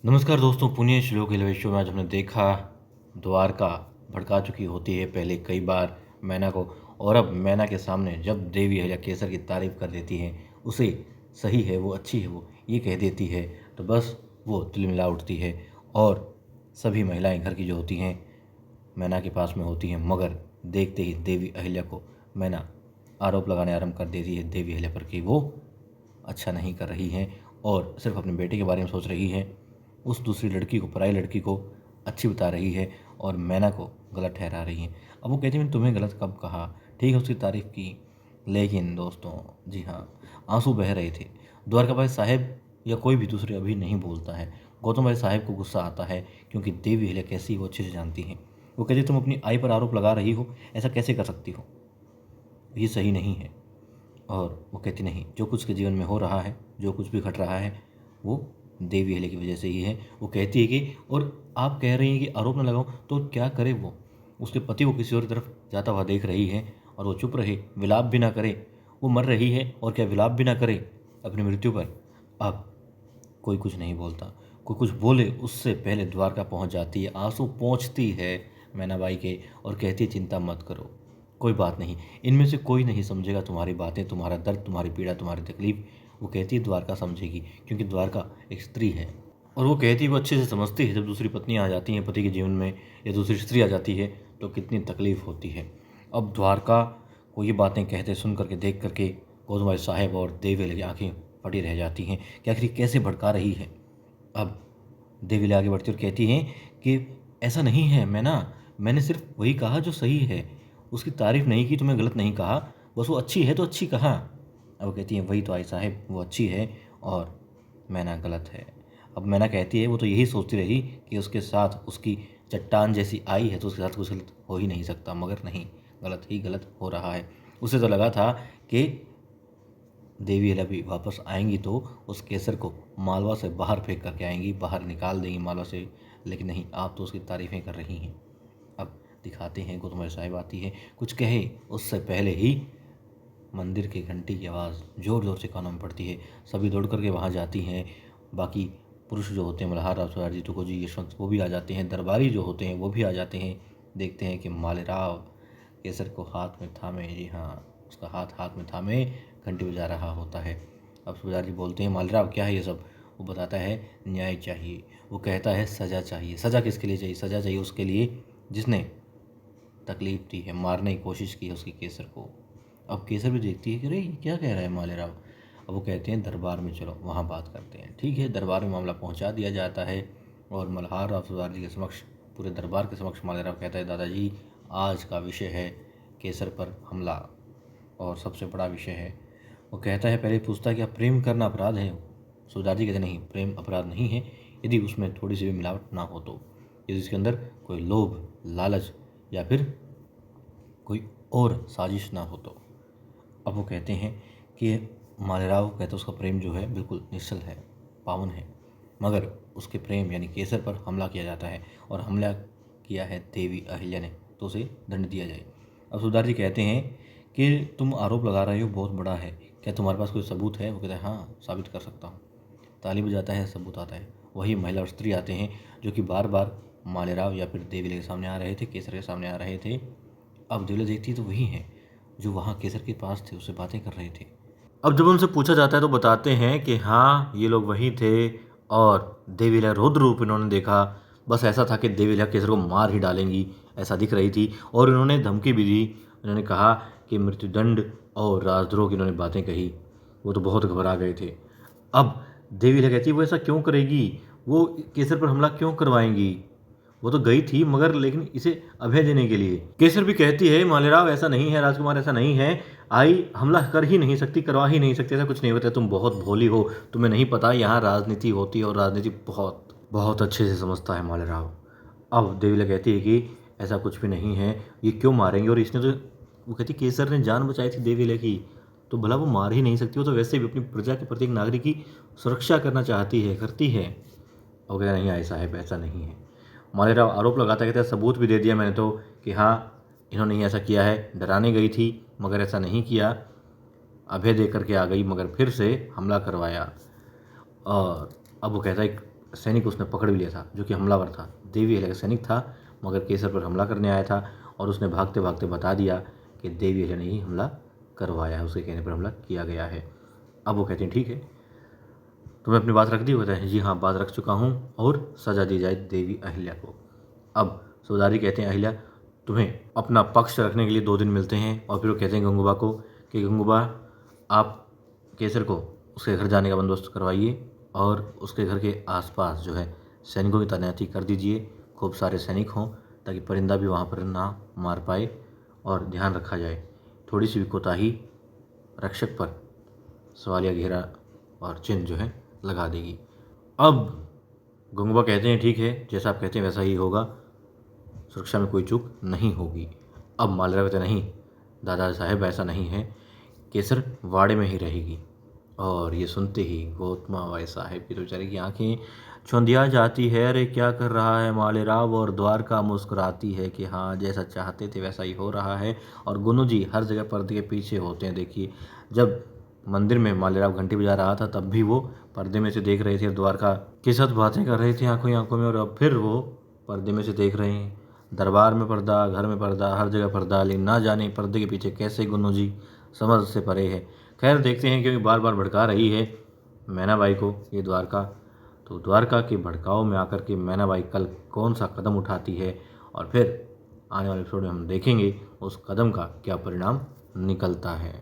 नमस्कार दोस्तों, पुण्य श्लोक एलिवेशन में आज हमने देखा द्वारका भड़का चुकी होती है पहले कई बार मैना को, और अब मैना के सामने जब देवी अहिल्या केसर की तारीफ कर देती है, उसे सही है, वो अच्छी है, वो ये कह देती है, तो बस वो तिलमिला उठती है और सभी महिलाएं घर की जो होती हैं मैना के पास में होती हैं। मगर देखते ही देवी अहिल्या को मैना आरोप लगाने आरंभ कर देती है देवी अहिल्या पर कि वो अच्छा नहीं कर रही हैं और सिर्फ अपने बेटे के बारे में सोच रही है, उस दूसरी लड़की को, पराई लड़की को अच्छी बता रही है और मैना को गलत ठहरा रही है। अब वो कहती है मैंने तुम्हें गलत कब कहा, ठीक है उसकी तारीफ़ की, लेकिन दोस्तों जी हाँ, आंसू बह रहे थे। द्वारकाबाई साहब या कोई भी दूसरे अभी नहीं बोलता है। गौतम भाई साहब को गुस्सा आता है क्योंकि देवी अहिल्या कैसी वो अच्छे से जानती हैं। वो कहती तुम अपनी आई पर आरोप लगा रही हो, ऐसा कैसे कर सकती हो, ये सही नहीं है। और वो कहती नहीं, जो कुछ के जीवन में हो रहा है, जो कुछ भी घट रहा है, वो देवी अहिल्या की वजह से ही है। वो कहती है कि और आप कह रही हैं कि आरोप न लगाओ, तो क्या करे वो, उसके पति को किसी और तरफ जाता हुआ देख रही है और वो चुप रहे, विलाप भी ना करे। वो मर रही है और क्या विलाप भी ना करे अपनी मृत्यु पर। अब कोई कुछ नहीं बोलता, कोई कुछ बोले उससे पहले द्वारका पहुंच जाती है, आंसू पोंछती है मैनाबाई के और कहती है चिंता मत करो, कोई बात नहीं, इनमें से कोई नहीं समझेगा तुम्हारी बातें, तुम्हारा दर्द, तुम्हारी पीड़ा, तुम्हारी तकलीफ। वो कहती है द्वारका समझेगी, क्योंकि द्वारका एक स्त्री है और वो कहती है वो अच्छे से समझती है जब दूसरी पत्नी आ जाती हैं पति के जीवन में या दूसरी स्त्री आ जाती है तो कितनी तकलीफ होती है। अब द्वारका को ये बातें कहते सुन करके, देख करके गौतम भाई साहब और देवी अहिल्या की आंखें फटी रह जाती हैं कि आखिर कैसे भड़का रही है। अब देवी अहिल्या आगे बढ़ती और कहती हैं कि ऐसा नहीं है, मैंने सिर्फ वही कहा जो सही है, उसकी तारीफ नहीं की, तुम्हें गलत नहीं कहा, बस वो अच्छी है तो अच्छी कहा। अब वो कहती है वही तो आई साहब, वो अच्छी है और मैना गलत है। अब मैना कहती है वो तो यही सोचती रही कि उसके साथ उसकी चट्टान जैसी आई है तो उसके साथ कुछ गलत हो ही नहीं सकता, मगर नहीं, गलत ही गलत हो रहा है। उसे तो लगा था कि देवी अहिल्या भी वापस आएंगी तो उस केसर को मालवा से बाहर फेंक करके आएंगी, बाहर निकाल देंगी मालवा से, लेकिन नहीं, आप तो उसकी तारीफ़ें कर रही हैं। अब दिखाते हैं गौतम साहिब आती है, कुछ कहे उससे पहले ही मंदिर की घंटी की आवाज़ ज़ोर ज़ोर से कानों में पड़ती है। सभी दौड़ करके वहाँ जाती हैं। बाकी पुरुष जो होते हैं, मल्हार राव, सरदार जी, तुको जी, यशवंत, वो भी आ जाते हैं। दरबारी जो होते हैं वो भी आ जाते हैं। देखते हैं कि मालेराव केसर को हाथ में थामे, जी हाँ, उसका हाथ हाथ में थामे घंटी बजा रहा होता है। अब सूबेदार जी बोलते हैं मालेराव क्या है ये सब। वो बताता है न्याय चाहिए। वो कहता है सज़ा चाहिए। सज़ा किसके लिए चाहिए? सज़ा चाहिए उसके लिए जिसने तकलीफ़ दी है, मारने की कोशिश की है उसकी केसर को। अब केसर भी देखती है कि अरे ये क्या कह रहा है मालेराव। अब वो कहते हैं दरबार में चलो, वहाँ बात करते हैं। ठीक है, दरबार में मामला पहुँचा दिया जाता है और मल्हार राव सरदार जी के समक्ष, पूरे दरबार के समक्ष मालेराव कहता है दादाजी आज का विषय है केसर पर हमला और सबसे बड़ा विषय है। वो कहता है, पहले पूछता है क्या प्रेम करना अपराध है? सरदार जी कहते नहीं, प्रेम अपराध नहीं है यदि उसमें थोड़ी सी भी मिलावट ना हो तो, यदि उसके अंदर कोई लोभ, लालच या फिर कोई और साजिश ना हो तो। अब वो कहते हैं कि मालेराव कहता है उसका प्रेम जो है बिल्कुल निश्चल है, पावन है, मगर उसके प्रेम यानी केसर पर हमला किया जाता है और हमला किया है देवी अहिल्या ने, तो उसे दंड दिया जाए। अब सुधार जी कहते हैं कि तुम आरोप लगा रहे हो बहुत बड़ा है, क्या तुम्हारे पास कोई सबूत है? वो कहता है हाँ, साबित कर सकता हूँ। ताली बजाता है, सबूत आता है। वही महिला और स्त्री आते हैं जो कि बार बार मालेराव या फिर देवी अहिल्या के सामने आ रहे थे, केसर के सामने आ रहे थे। अब देवी अहिल्या देखती है तो वही हैं जो वहाँ केसर के पास थे, उससे बातें कर रहे थे। अब जब उनसे पूछा जाता है तो बताते हैं कि हाँ, ये लोग वही थे और देवी अहिल्या रुद्र रूप इन्होंने देखा। बस ऐसा था कि देवी अहिल्या केसर को मार ही डालेंगी, ऐसा दिख रही थी और इन्होंने धमकी भी दी। इन्होंने कहा कि मृत्युदंड और राजद्रोह की इन्होंने बातें कही। वो तो बहुत घबरा गए थे। अब देवी अहिल्या कहती है वो ऐसा क्यों करेगी, वो केसर पर हमला क्यों करवाएंगी? वो तो गई थी मगर लेकिन इसे अभय देने के लिए। केसर भी कहती है मालेराव ऐसा नहीं है, राजकुमार ऐसा नहीं है, आई हमला कर ही नहीं सकती, करवा ही नहीं सकती, ऐसा कुछ नहीं होता। तुम बहुत भोली हो, तुम्हें नहीं पता यहाँ राजनीति होती है और राजनीति बहुत बहुत अच्छे से समझता है मालेराव। अब देवीला कहती है कि ऐसा कुछ भी नहीं है, ये क्यों मारेंगे, और इसने तो, वो कहती केसर ने जान बचाई थी देवीला की, तो भला वो मार ही नहीं सकती, वो तो वैसे भी अपनी प्रजा के प्रत्येक नागरिक की सुरक्षा करना चाहती है, करती है। और कहता नहीं आई साहब ऐसा नहीं है। मालेराव आरोप लगाता, कहता है सबूत भी दे दिया मैंने तो कि हाँ इन्होंने ही ऐसा किया है, डराने गई थी मगर ऐसा नहीं किया, अभय दे करके आ गई मगर फिर से हमला करवाया। और अब वो कहता है सैनिक उसने पकड़ भी लिया था जो कि हमलावर था। देवी अहिल्या का सैनिक था मगर केसर पर हमला करने आया था और उसने भागते भागते बता दिया कि देवी अहिल्या ने ही हमला करवाया है, उसके कहने पर हमला किया गया है। अब वो कहते हैं ठीक है, तुम्हें अपनी बात रख दी? कहते हैं जी हाँ, बात रख चुका हूँ और सजा दी जाए देवी अहिल्या को। अब सुधारी कहते हैं अहिल्या तुम्हें अपना पक्ष रखने के लिए 2 दिन मिलते हैं। और फिर वो कहते हैं गंगूबा को कि गंगूबा आप केसर को उसके घर जाने का बंदोबस्त करवाइए और उसके घर के आसपास जो है सैनिकों की तैनाती कर दीजिए, खूब सारे सैनिक हों ताकि परिंदा भी वहाँ पर ना मार पाए और ध्यान रखा जाए थोड़ी सी भी कोताही रक्षक पर सवालिया घेरा और चिन्ह जो है लगा देगी। अब गंगूबा कहते हैं ठीक है, जैसा आप कहते हैं वैसा ही होगा, सुरक्षा में कोई चूक नहीं होगी। अब मालेराव कहते नहीं दादा साहब ऐसा नहीं है, केसर वाड़े में ही रहेगी। और ये सुनते ही गौतमाबाई साहब की तो बेचारे की आंखें चौंधिया जाती है, अरे क्या कर रहा है मालेराव। और द्वारका मुस्कुराती है कि हाँ जैसा चाहते थे वैसा ही हो रहा है। और गुनु जी हर जगह पर्दे के पीछे होते हैं। देखिए जब मंदिर में मालेराव घंटी बजा रहा था तब भी वो पर्दे में से देख रहे थे, द्वारका के साथ बातें कर रहे थे आंखों ही आंखों में, और अब फिर वो पर्दे में से देख रहे हैं। दरबार में पर्दा, घर में पर्दा, हर जगह पर्दा, लेकिन ना जाने पर्दे के पीछे कैसे गुनु जी समझ से परे है। खैर देखते हैं, क्योंकि बार बार भड़का रही है मैनाबाई को ये द्वारका, तो द्वारका के भड़काव में आकर के मैनाबाई कल कौन सा कदम उठाती है और फिर आने वाले एपिसोड में हम देखेंगे उस कदम का क्या परिणाम निकलता है।